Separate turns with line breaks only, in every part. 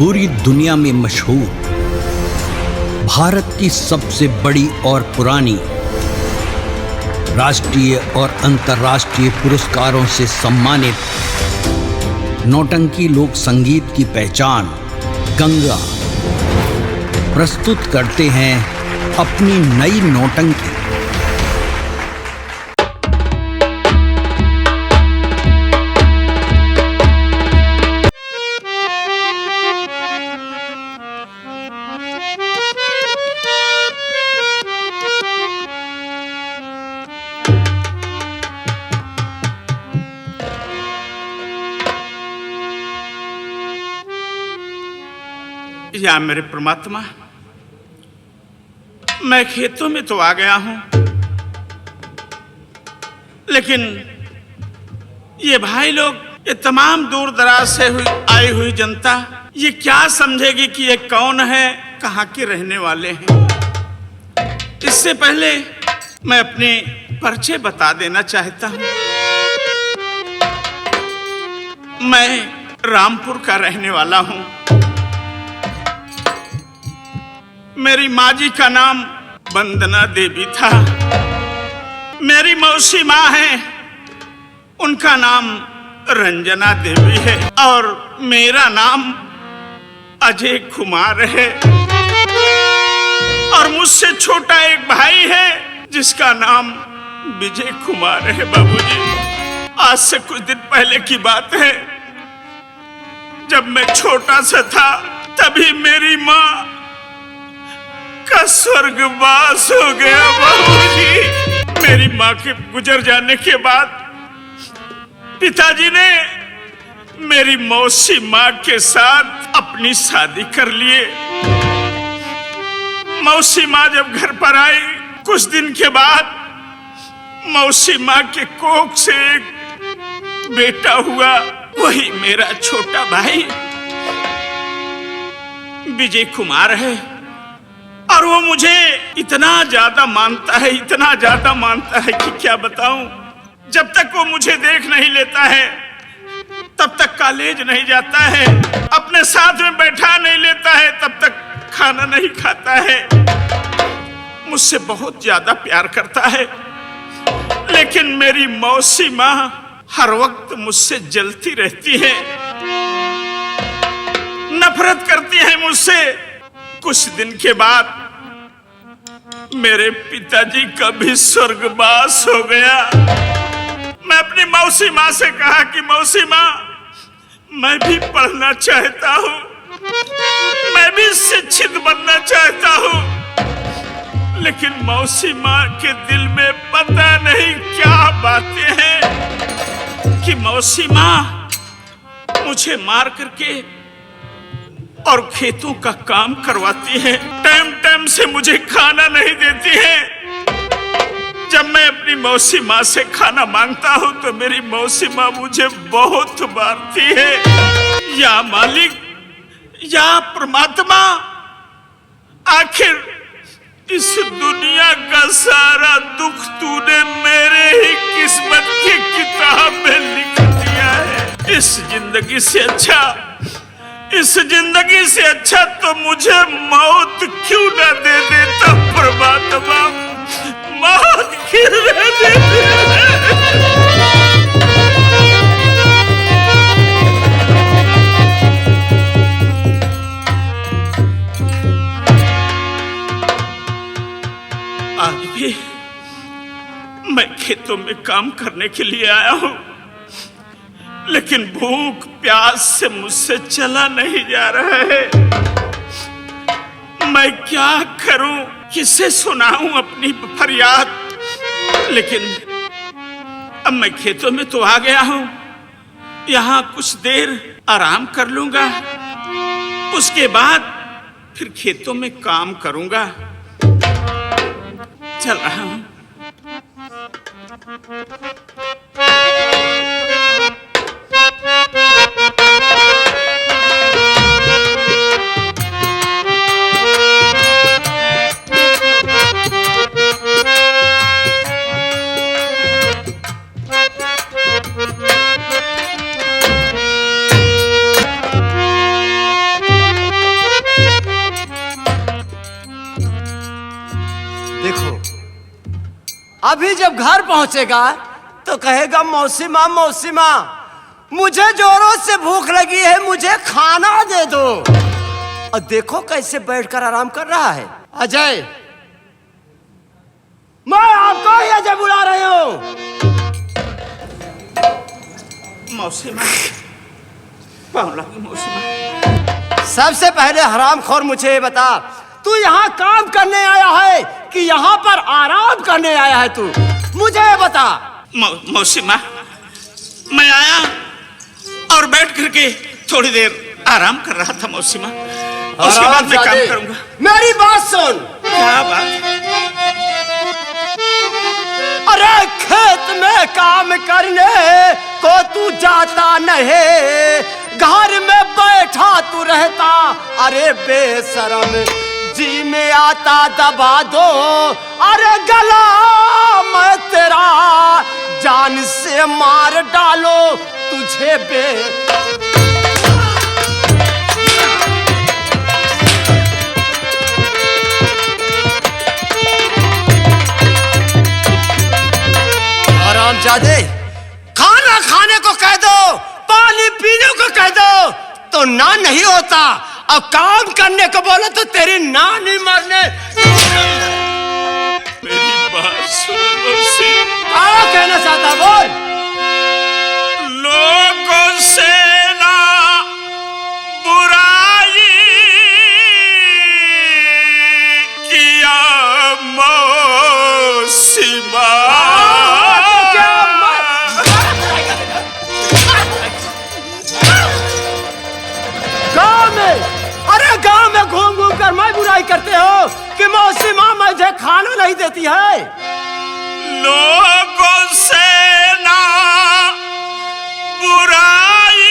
पूरी दुनिया में मशहूर, भारत की सबसे बड़ी और पुरानी, राष्ट्रीय और अंतर्राष्ट्रीय पुरस्कारों से सम्मानित नौटंकी लोक संगीत की पहचान गंगा प्रस्तुत करते हैं अपनी नई नौटंकी।
या मेरे परमात्मा, मैं खेतों में तो आ गया हूं, लेकिन ये भाई लोग, ये तमाम दूर दराज से आई हुई जनता, ये क्या समझेगी कि ये कौन है, कहां के रहने वाले हैं। इससे पहले मैं अपने परिचय बता देना चाहता हूं। मैं रामपुर का रहने वाला हूं। मेरी माँ जी का नाम वंदना देवी था। मेरी मौसी माँ है, उनका नाम रंजना देवी है, और मेरा नाम अजय कुमार है। और मुझसे छोटा एक भाई है जिसका नाम विजय कुमार है। बाबूजी, आज से कुछ दिन पहले की बात है, जब मैं छोटा सा था, तभी मेरी माँ का स्वर्गवास हो गया। बाबूजी, मेरी माँ के गुजर जाने के बाद पिताजी ने मेरी मौसी माँ के साथ अपनी शादी कर लिए। मौसी माँ जब घर पर आई, कुछ दिन के बाद मौसी माँ के कोख से एक बेटा हुआ, वही मेरा छोटा भाई विजय कुमार है। और वो मुझे इतना ज्यादा मानता है, इतना ज्यादा मानता है कि क्या बताऊं। जब तक वो मुझे देख नहीं लेता है, तब तक कॉलेज नहीं जाता है, अपने साथ में बैठा नहीं लेता है, तब तक खाना नहीं खाता है। मुझसे बहुत ज्यादा प्यार करता है, लेकिन मेरी मौसी माँ हर वक्त मुझसे जलती रहती है, नफरत करती है मुझसे। कुछ दिन के बाद मेरे पिताजी का भी स्वर्गवास हो गया। मैं अपनी मौसी माँ से कहा कि मौसी माँ, मैं भी पढ़ना चाहता हूँ, मैं भी शिक्षित बनना चाहता हूँ। लेकिन मौसी माँ के दिल में पता नहीं क्या बातें हैं कि मौसी माँ मुझे मार करके और खेतों का काम करवाती है, टाइम टाइम से मुझे खाना नहीं देती है। जब मैं अपनी मौसी माँ से खाना मांगता हूँ तो मेरी मौसी माँ मुझे बहुत मारती है। या मालिक, या परमात्मा, आखिर इस दुनिया का सारा दुख तूने मेरे ही किस्मत की किताब में लिख दिया है। इस जिंदगी से अच्छा तो मुझे मौत क्यों ना दे देता परमात्मा, मौत क्यों ना दे देता। आज भी मैं खेतों में काम करने के लिए आया हूं, लेकिन भूख प्यास से मुझसे चला नहीं जा रहा है। मैं क्या करूं, किसे सुनाऊं अपनी फरियाद। लेकिन अब मैं खेतों में तो आ गया हूं, यहां कुछ देर आराम कर लूंगा, उसके बाद फिर खेतों में काम करूंगा। चल रहा हूं।
अभी जब घर पहुंचेगा तो कहेगा मौसी माँ मुझे जोरों से भूख लगी है, मुझे खाना दे दो। और देखो कैसे बैठकर आराम कर रहा है। अजय, मैं आपको ही अजय बुला रही हूँ।
मौसी माँ, पाँव लगी मौसी माँ।
सबसे पहले हरामखोर मुझे ये बता, तू यहाँ काम करने आया है कि यहाँ पर आराम करने आया है? तू मुझे ये बता।
मौसी माँ, मैं आया और बैठ करके थोड़ी देर आराम कर रहा था मौसी माँ, उसके बाद मैं काम करूंगा।
मेरी बात सुन।
क्या बात?
अरे खेत में काम करने को तू जाता नहीं, घर में बैठा तू रहता। अरे बेशरम, जी में आता दबा दो। अरे गला मैं तेरा जान से मार डालो तुझे हरामजादे, खाना खाने को कह दो, पानी पीने को कह दो तो ना नहीं होता, और काम करने को बोलो तो तेरी नानी मरने।
मेरी बात सुनो मौसी।
क्या कहना चाहता बोल।
लोगों से ना बुराई किया मौसी माँ।
गांव में घूम घूम कर मैं बुराई करते हो कि मौसी माँ मुझे खाना नहीं देती है।
लोगों से ना बुराई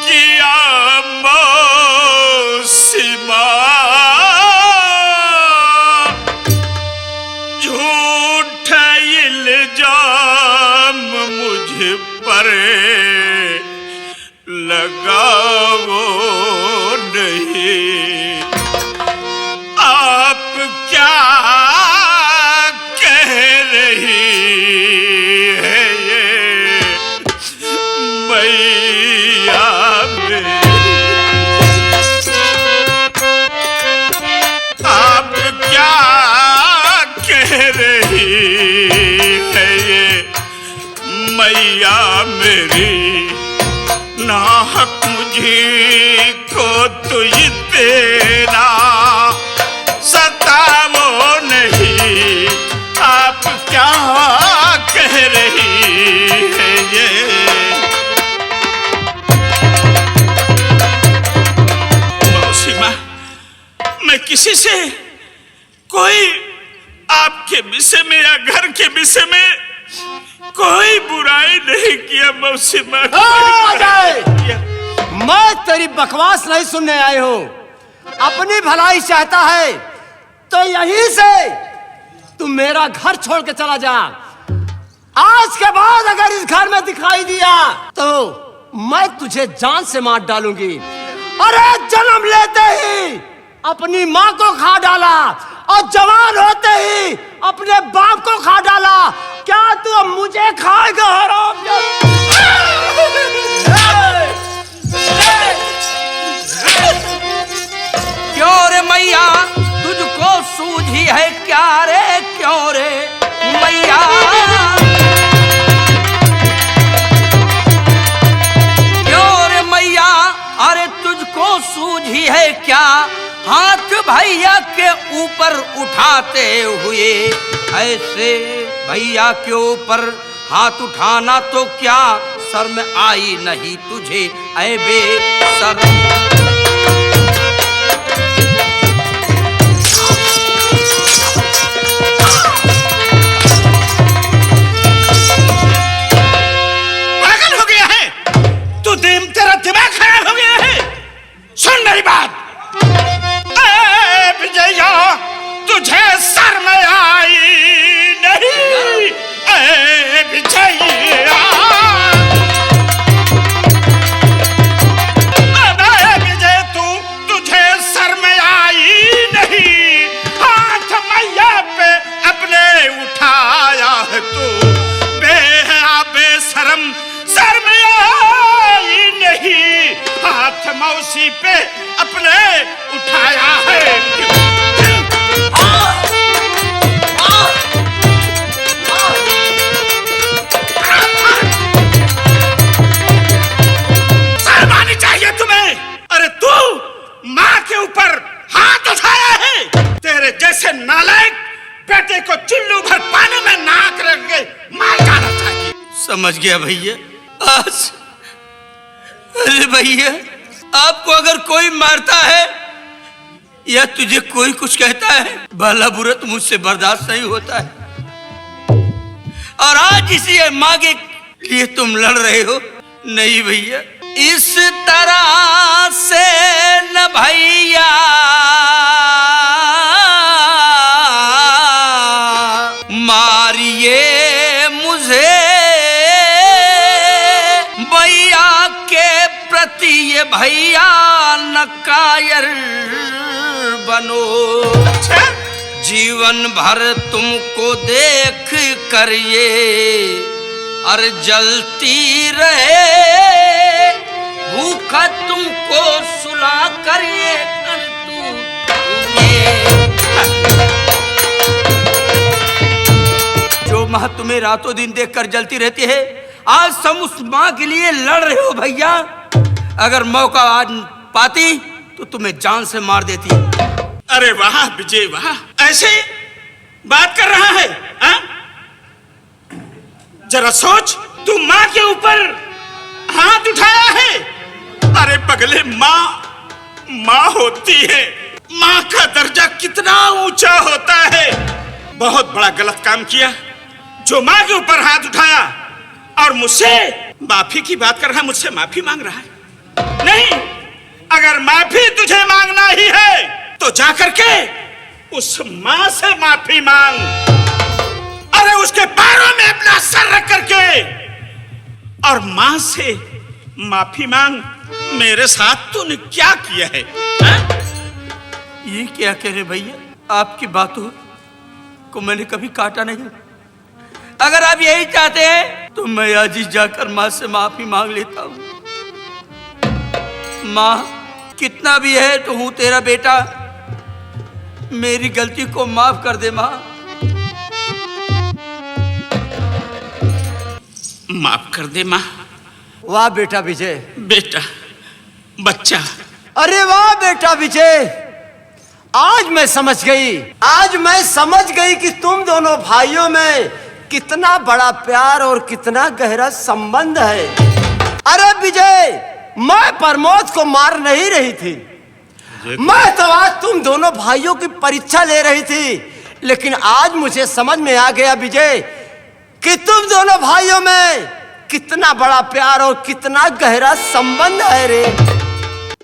किया मौसी माँ, झूठ इल्जाम मुझ पर लगाओ नहीं। आप क्या कह रही है ये मैया मेरी? आप क्या कह रही है ये मैया मेरी? नाहक मुझे को तो ये तेरा सतावो नहीं। आप क्या कह रही है ये? मौसी माँ, मैं किसी से कोई आपके विषय में या घर के विषय में कोई बुराई नहीं किया मौसी माँ।
मैं तेरी बकवास नहीं सुनने आई हूँ। अपनी भलाई चाहता है तो यहीं से तू मेरा घर छोड़ के चला जा। आज के बाद अगर इस घर में दिखाई दिया तो मैं तुझे जान से मार डालूंगी। अरे जन्म लेते ही अपनी माँ को खा डाला और जवान होते ही अपने बाप को खा डाला, क्या तू अब मुझे खाएगा? हराम।
क्यों रे मैया तुझको सूझी है क्या रे? क्यों रे मैया? क्यों रे मैया? अरे तुझको सूझी है क्या? हाथ भैया के ऊपर उठाते हुए ऐसे भैया के ऊपर हाथ उठाना तो क्या शर्म आई नहीं तुझे ऐ बेशर्म?
पागल हो गया है तू? तेरा दिमाग खराब हो गया है? सुन मेरी बात। विजया, तुझे शर्म आई नहीं? विजया, विजय तुझे शर्म आई नहीं? हाथ मौसी पे अपने उठाया है। शर्मानी चाहिए तुम्हें। अरे तू माँ के ऊपर हाथ उठाया है। तेरे जैसे नालायक बेटे को चुल्लू भर पानी में नाक रख के मार जाना चाहिए।
समझ गया भैया। आज अरे भैया, आपको अगर कोई मारता है या तुझे कोई कुछ कहता है, भला बुरा तो मुझसे बर्दाश्त नहीं होता है। और आज इसी माँ के लिए तुम लड़ रहे हो। नहीं भैया, इस तरह से न भैया मारिए मुझे, भैया के प्रति ये भैया न कायर बनो। जीवन भर तुमको देख कर ये और जलती रहे, भूखा तुमको सुला कर ये कर जो माँ तुम्हें रातों दिन देखकर जलती रहती है, आज तुम उस माँ के लिए लड़ रहे हो भैया। अगर मौका आज पाती तो तुम्हें जान से मार देती।
अरे वाह विजय वाह, ऐसे बात कर रहा है हा? जरा सोच, तू माँ के ऊपर हाथ उठाया है। अरे पगले, माँ होती है। माँ का दर्जा कितना ऊंचा होता है। बहुत बड़ा गलत काम किया जो माँ के ऊपर हाथ उठाया और मुझसे माफी की बात कर रहा है, मुझसे माफी मांग रहा है। नहीं, अगर माफी तुझे मांगना ही है तो जाकर के उस माँ से माफी मांग। अरे उसके पैरों में अपना सर रख करके और माँ से माफी मांग। मेरे साथ तूने क्या किया है हा?
ये क्या कह रहे भैया, आपकी बातों को मैंने कभी काटा नहीं। अगर आप यही चाहते हैं तो मैं आज ही जाकर माँ से माफी मांग लेता हूँ। माँ, कितना भी है तो हूँ तेरा बेटा, मेरी गलती को माफ कर दे माँ।
माफ कर दे माँ।
वाह बेटा विजय।
बेटा, बच्चा।
अरे वाह बेटा विजय, आज मैं समझ गई कि तुम दोनों भाइयों में कितना बड़ा प्यार और कितना गहरा संबंध है। अरे विजय, मैं प्रमोद को मार नहीं रही थी, मैं तो आज तुम दोनों भाइयों की परीक्षा ले रही थी। लेकिन आज मुझे समझ में आ गया विजय कि तुम दोनों भाइयों में कितना बड़ा प्यार और कितना गहरा संबंध है रे।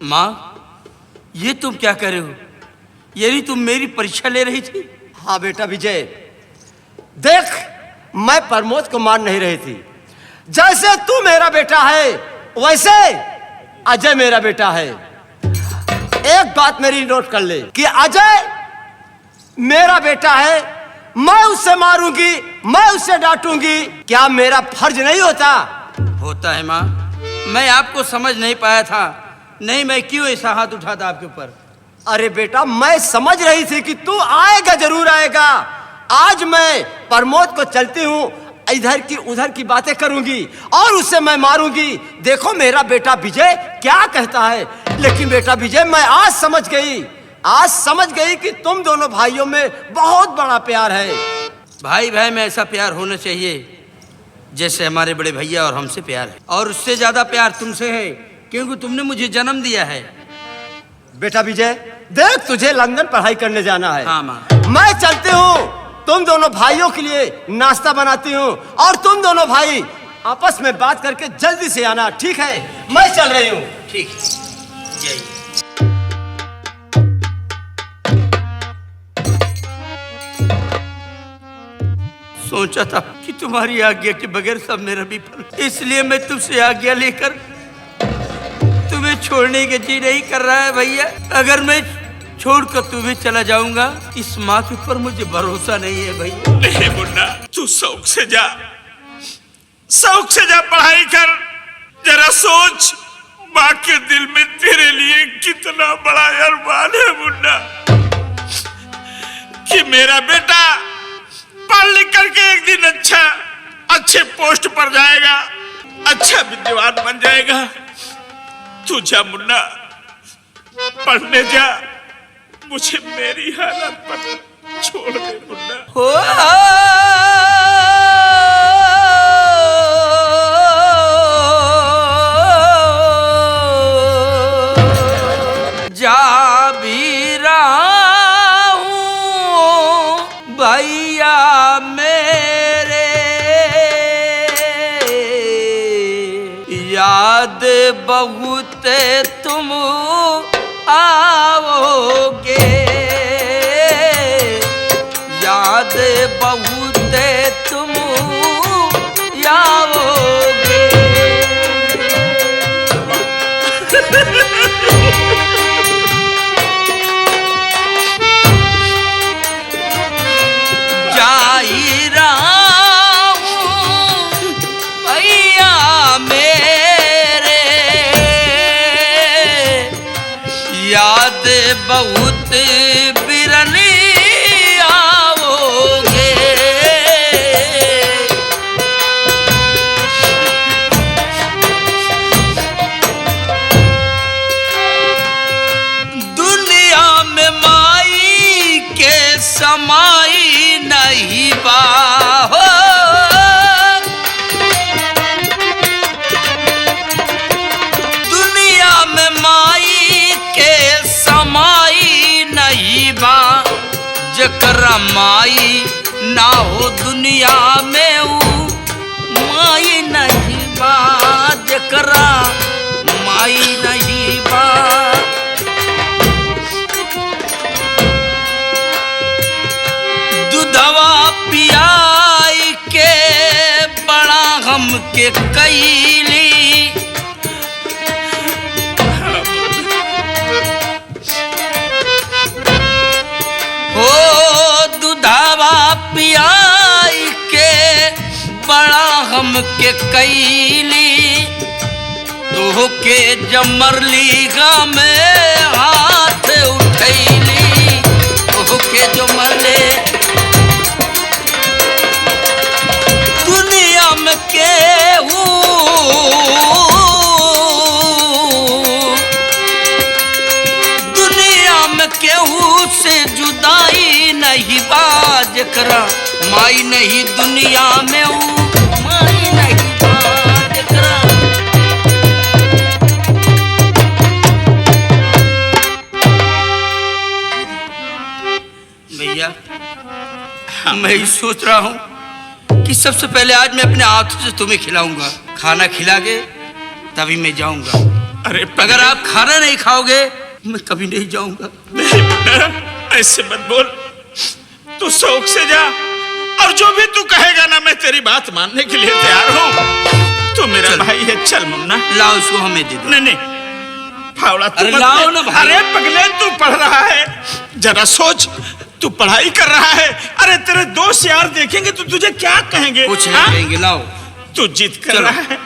माँ, ये तुम क्या कर रहे हो? यही तुम मेरी परीक्षा ले रही थी?
हाँ बेटा विजय, देख, मैं प्रमोद को मार नहीं रही थी। जैसे तू मेरा बेटा है वैसे अजय मेरा बेटा है। एक बात मेरी नोट कर ले कि अजय मेरा बेटा है, मैं उससे मारूंगी, मैं उससे डांटूंगी, क्या मेरा फर्ज नहीं होता?
होता है माँ, मैं आपको समझ नहीं पाया था। नहीं, मैं क्यों ऐसा हाथ उठाता आपके ऊपर।
अरे बेटा, मैं समझ रही थी कि तू आएगा, जरूर आएगा। आज मैं प्रमोद को चलती हूँ, इधर की उधर की बातें करूंगी और उससे मैं मारूंगी। देखो मेरा बेटा विजय क्या कहता है। लेकिन बेटा विजय, मैं आज समझ गई कि तुम दोनों भाइयों में बहुत बड़ा प्यार है।
भाई भाई में ऐसा प्यार होना चाहिए जैसे हमारे बड़े भैया और हमसे प्यार है, और उससे ज्यादा प्यार तुमसे है क्योंकि तुमने मुझे जन्म दिया है।
बेटा विजय, देख, तुझे लंदन पढ़ाई करने जाना है।
हाँ माँ।
मैं चलती हूँ, तुम दोनों भाइयों के लिए नाश्ता बनाती हूँ और तुम दोनों भाई आपस में बात करके जल्दी से आना, ठीक है? मैं चल रही हूँ।
ठीक है। जय। सोचा था कि तुम्हारी आज्ञा के बगैर सब मेरा विफल, इसलिए मैं तुमसे आज्ञा लेकर तुम्हें छोड़ने के जी नहीं कर रहा है भैया। अगर मैं छोड़कर तुम्हें चला जाऊंगा, इस माँ के ऊपर मुझे भरोसा नहीं है भैया।
नहीं मुन्ना, तू शौक से जा पढ़ाई कर। जरा सोच, माँ के दिल में तेरे लिए कितना बड़ा अरमान है मुन्ना, कि मेरा बेटा पढ़ लिख करके एक दिन अच्छे पोस्ट पर जाएगा, अच्छा विद्वान बन जाएगा। तू जा मुन्ना, पढ़ने जा, मुझे मेरी हालत पर छोड़ दे मुन्ना।
जा भी रहा हूँ भैया मेरे, याद बहुत तुम आओगे, याद बहुत तुम आओगे। जा ही रहा हूँ भैया मेरे, याद बहुत बिरनी आओगे। दुनिया में माई के समाई नहीं बाहो, दुनिया में माई के समाई नहीं बा, जकरा माई ना हो दुनिया में ऊ माई नहीं बा, जकरा माई नहीं बा। दूधवा पियाई के बड़ा हमके कैली, हो दूधवा पियाई के बड़ा हमके कैली, तो के जमरली गा में हाथ उठैली, तो के जमरले दुनिया में केहू दुनिया में केहू से जुदाई नहीं बा, जकरा माई नहीं दुनिया में ऊ माई नहीं बा, जकरा भैया मैं ही सोच रहा हूँ कि सबसे पहले आज मैं अपने हाथों से तुम्हें खिलाऊंगा, खाना खिला के तभी मैं जाऊंगा।
अरे
अगर आप खाना नहीं खाओगे मैं कभी नहीं जाऊंगा।
नहीं मुन्ना, ऐसे मत बोल, तू शौक से जा, और जो भी तू कहेगा ना मैं तेरी बात मानने के लिए तैयार हूँ। तू मेरा भाई है, चल मुन्ना।
लाओ उसको हमें दे दो।
नहीं फावड़ा तू मत
लाओ
ले।
ना भाई।
अरे पगले तू पढ़ रहा है, जरा सोच, तू पढ़ाई कर रहा है। अरे तेरे दोस्त यार देखेंगे तो तुझे क्या कहेंगे?
कुछ नहीं कहेंगे, लाओ।
तू जिद कर रहा है।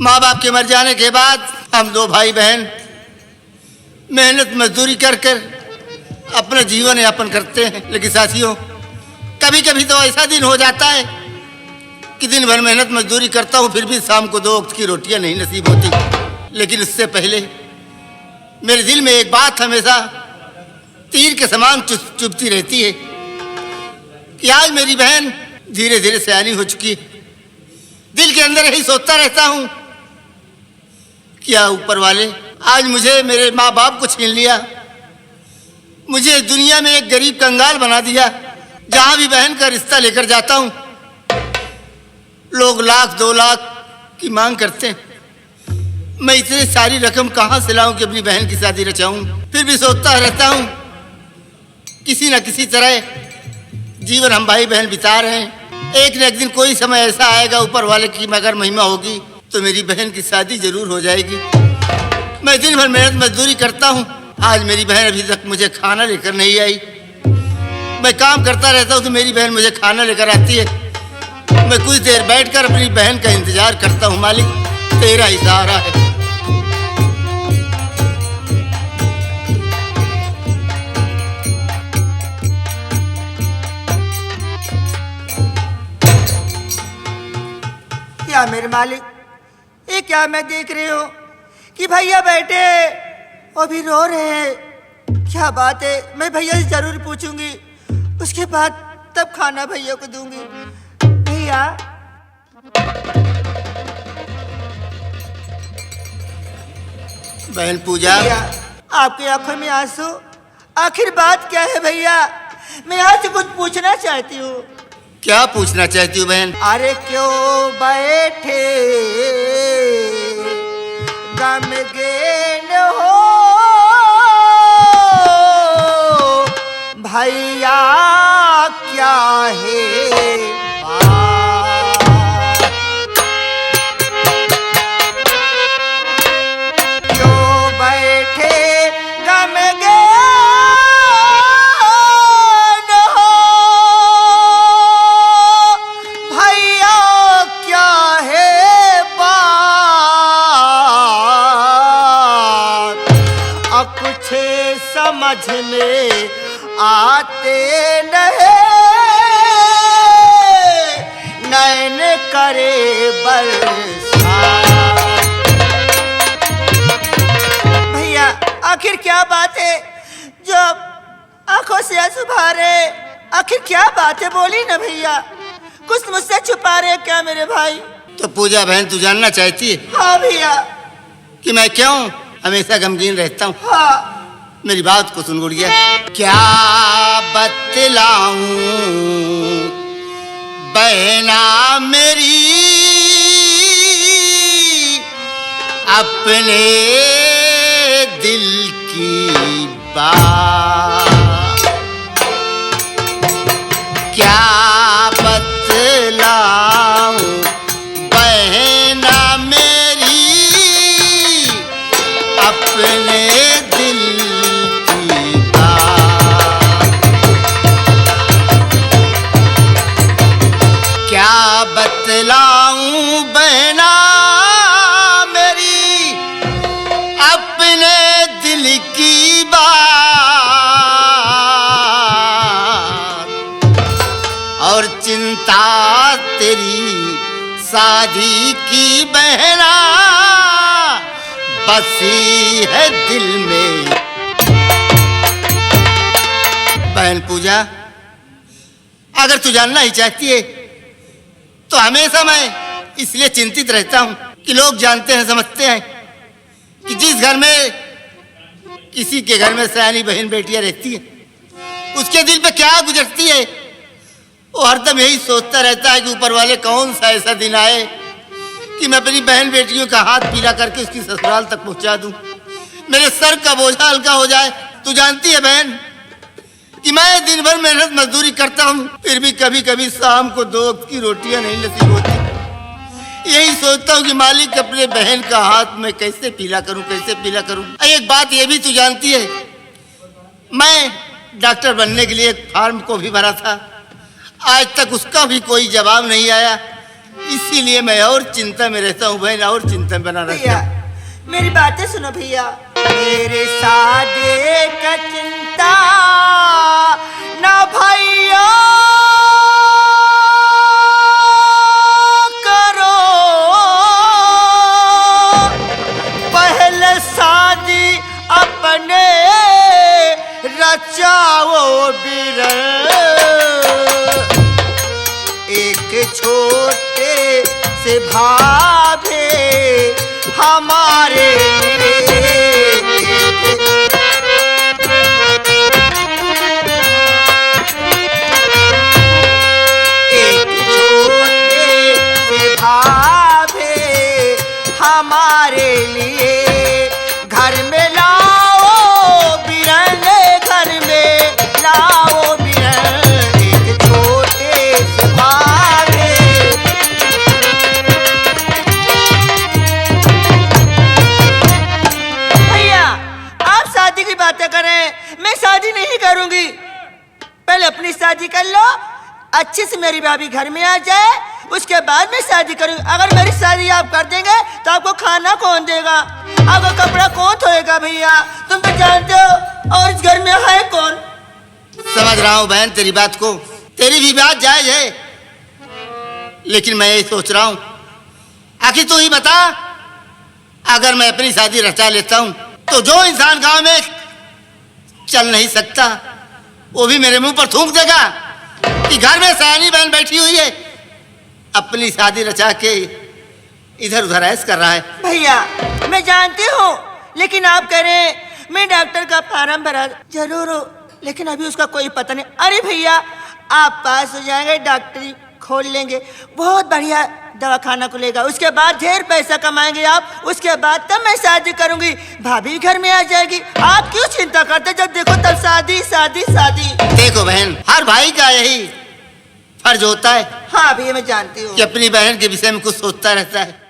माँ बाप के मर जाने के बाद हम दो भाई बहन मेहनत मजदूरी कर कर अपना जीवन यापन करते हैं। लेकिन साथियों, कभी कभी तो ऐसा दिन हो जाता है कि दिन भर मेहनत मजदूरी करता हूँ, फिर भी शाम को 2 वक्त की रोटियाँ नहीं नसीब होती। लेकिन उससे पहले मेरे दिल में एक बात हमेशा तीर के समान चुभती रहती है कि आज मेरी बहन धीरे धीरे सयानी हो चुकी है। दिल के अंदर यही सोचता रहता हूँ, क्या ऊपर वाले आज मुझे मेरे माँ बाप को छीन लिया, मुझे दुनिया में एक गरीब कंगाल बना दिया। जहाँ भी बहन का रिश्ता लेकर जाता हूँ लोग 1 लाख 2 लाख की मांग करते हैं। मैं इतनी सारी रकम कहाँ से लाऊं कि अपनी बहन की शादी रचाऊं? फिर भी सोचता रहता हूँ किसी न किसी तरह जीवन हम भाई बहन बिता रहे हैं। एक न एक दिन कोई समय ऐसा आएगा, ऊपर वाले की मगर महिमा होगी तो मेरी बहन की शादी जरूर हो जाएगी। मैं दिन भर मेहनत मजदूरी करता हूँ, आज मेरी बहन अभी तक मुझे खाना लेकर नहीं आई। मैं काम करता रहता हूँ तो मेरी बहन मुझे खाना लेकर आती है। मैं कुछ देर बैठकर अपनी बहन का इंतजार करता हूँ मालिक, तेरा ही सहारा है।
क्या मेरे मालिक, ये क्या मैं देख रही हूँ कि भैया बैठे और भी रो रहे हैं? क्या बात है? मैं भैया से जरूर पूछूंगी, उसके बाद तब खाना भैया को दूंगी। भैया,
बहन पूजा,
भैया आपकी आंखों में आंसू, आखिर बात क्या है भैया? मैं आपसे कुछ पूछना चाहती हूँ।
क्या पूछना चाहती हूँ बहन?
अरे क्यों बैठे गमगीन हो भैया, क्या है बात? क्यों बैठे गमगीन हो भैया, क्या है बात? अब कुछ समझ में आते नहीं, नैन करे बरसात। भैया आखिर क्या बात है जो आंखों से आंसू बहा रहे? आखिर क्या बात है, बोली ना भैया, कुछ मुझसे छुपा रहे क्या मेरे भाई?
तो पूजा बहन, तू जानना चाहती है
हाँ भैया।
कि मैं क्यों हमेशा गमगीन रहता हूँ?
हाँ।
मेरी बात को सुन गुड़िया। क्या बतलाऊं बहना मेरी अपने दिल की बात? क्या बतलाऊं बहना मेरी अपने दिल की बात? क्या बतलाऊं बहना मेरी अपने दिल की बात? और चिंता तेरी शादी की बहना बसी है दिल में। बहन पूजा, अगर तू जानना ही चाहती है तो हमेशा मैं इसलिए चिंतित रहता हूं कि लोग जानते हैं, समझते हैं कि जिस घर में किसी के घर में सयानी बहन बेटियां रहती है, उसके दिल पे क्या गुजरती है। वो हरदम यही सोचता रहता है कि ऊपर वाले कौन सा ऐसा दिन आए कि मैं अपनी बहन बेटियों का हाथ पीला करके उसकी ससुराल तक पहुंचा दूं, मेरे सर का बोझा हल्का हो जाए। तू जानती है बहन कि मैं दिन भर मेहनत मजदूरी करता हूं, फिर भी कभी कभी शाम को 2 वक्त की रोटियां नहीं नसीब होती। यही सोचता हूं कि मालिक अपने बहन का हाथ में कैसे पीला करूं, कैसे पीला करूं। एक बात ये भी तू जानती है, मैं डॉक्टर बनने के लिए एक फॉर्म को भी भरा था, आज तक उसका भी कोई जवाब नहीं आया। इसीलिए मैं और चिंता में रहता हूँ बहन, और चिंता में बना रहता
भैया
हूँ।
मेरी बातें सुनो भैया। मेरे सादे का चिंता ना भैया करो, पहले शादी अपने रचाओ बिरह। एक छोटे से भाभे हमारे एक छोटे से भाभे हमारे लिए घर में लाओ बिरन, घर में लाओ बिरन। एक छोटे से भाभे शादी की बातें करें, मैं शादी नहीं करूंगी। पहले अपनी शादी कर लो, अच्छे से मेरी भाभी घर में आ जाए, बाद मैं शादी करूँ। अगर मेरी शादी आप कर देंगे तो आपको खाना कौन देगा, आपका कपड़ा कौन धोएगा भैया, तुम तो जानते हो। और इस घर में है कौन?
समझ रहा हूँ बहन तेरी बात को, तेरी भी बात जायज है, लेकिन मैं ये सोच रहा हूँ, आखिर तू ही बता, अगर मैं अपनी शादी रचा लेता हूँ तो जो इंसान गांव में चल नहीं सकता वो भी मेरे मुंह पर थूक देगा कि घर में सयानी बहन बैठी हुई है, अपनी शादी रचा के इधर उधर ऐश कर रहा है।
भैया मैं जानती हूँ, लेकिन आप कह रहे हैं मैं डॉक्टर का फार्म भरा जरूर हो, लेकिन अभी उसका कोई पता नहीं। अरे भैया आप पास हो जाएंगे, डॉक्टरी खोल लेंगे, बहुत बढ़िया दवाखाना खुलेगा, उसके बाद ढेर पैसा कमाएंगे आप, उसके बाद तब मैं शादी करूंगी, भाभी घर में आ जाएगी। आप क्यों चिंता करते, जब देखो तब शादी शादी शादी।
देखो बहन, हर भाई का यही फर्ज होता है
हाँ भैया मैं जानती हूँ
कि अपनी बहन के विषय में कुछ सोचता रहता है।